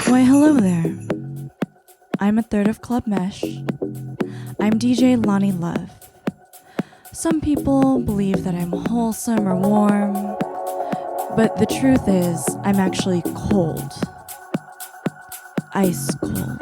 Why, hello there. I'm a third of Club Mesh. I'm DJ Lonnie Love. Some people believe that I'm wholesome or warm, but the truth is, I'm actually cold. Ice cold.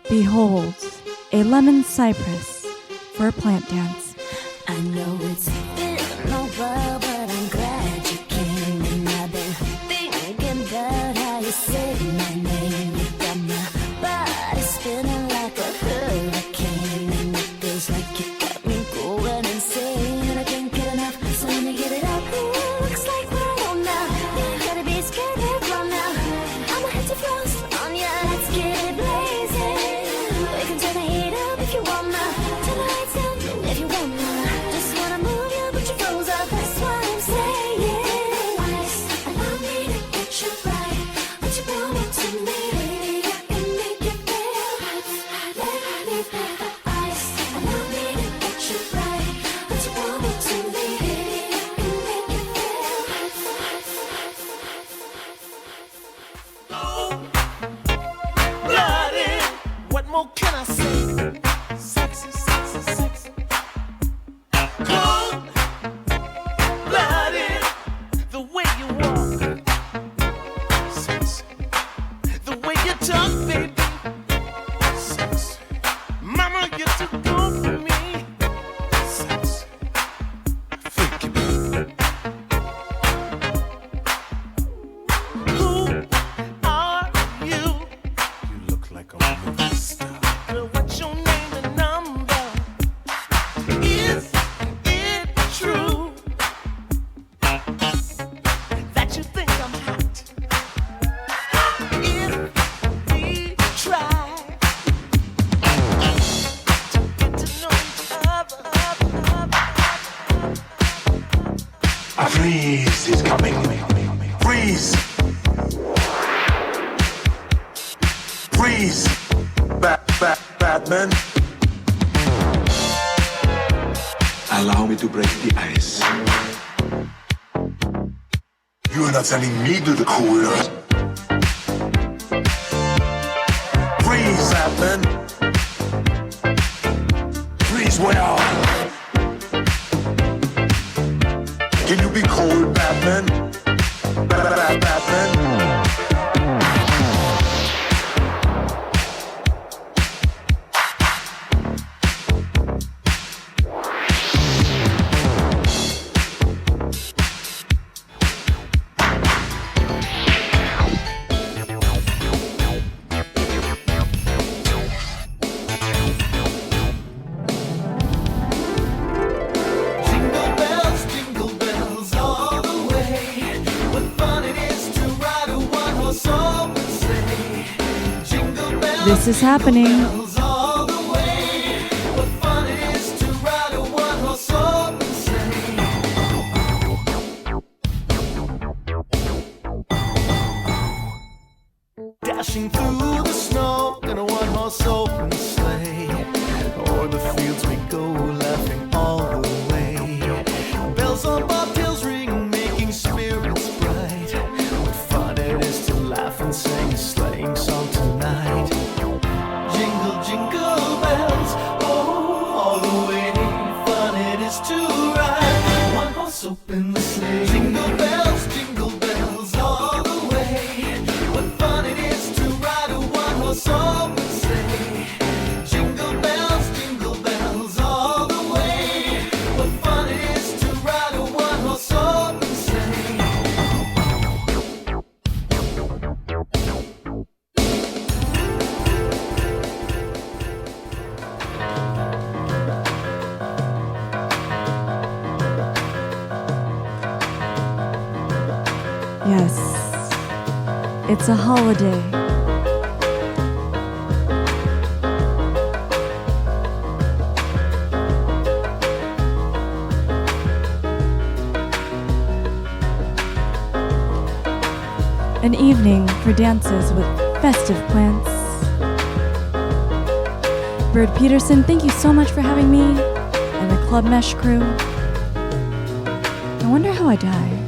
Behold, a lemon cypress for a plant dance. I know it's been a while, but I'm glad you came. And I've been thinking about how you said my name. You got my body spinning like a hurricane, and it feels like you got me going insane. And I can't get enough, so let me get it out. Ooh, looks like we're on now. You gotta be scared to run now. I'ma hit the frost on ya. Let's get it blazing. We can turn the heat up if you want now. Turn the lights down if you want now. Just wanna move you, but you froze up. That's what I'm saying. Ice, allow me to get you right. What you brought me to me, baby, I can make you feel hot. Let me feel the ice. Allow me to get you right. What you brought me to me, baby, I can make you feel hot. Bloody, what more can I say? Sexy, sexy, sexy. Cold blooded, the way you walk. Sexy. The way you talk, baby. Sexy. Mama, you're too good for me. Sexy. Freaky baby. Who are you? You look like a movie star. Girl, what's your name and number? Is it true that you think I'm hot? If we try to get to know each other, A freeze is coming. Freeze. Freeze. Batman. Allow me to break the ice. You're not sending me to the cooler. Freeze, Batman. Freeze well. Can you be cold, Batman? Batman. Jingle bells all the way. What fun it is to ride a one-horse open sleigh. Jingle bells, This is happening. bells all the way. What fun it is to ride a one-horse open sleigh. Dashing through the snow in a one-horse open sleigh. O'er the fields we go, laughing all the way. Bells on bobtails ring, making spirits bright. open the sleigh. Jingle bells all the way. What fun it is to ride a one-horse open sleigh. Jingle bells all the way. What fun it is to ride a one-horse open sleigh. Yes, it's a holiday. An evening for dances with festive plants. Bird Peterson, thank you so much for having me and the Club Mesh crew. I wonder how I die.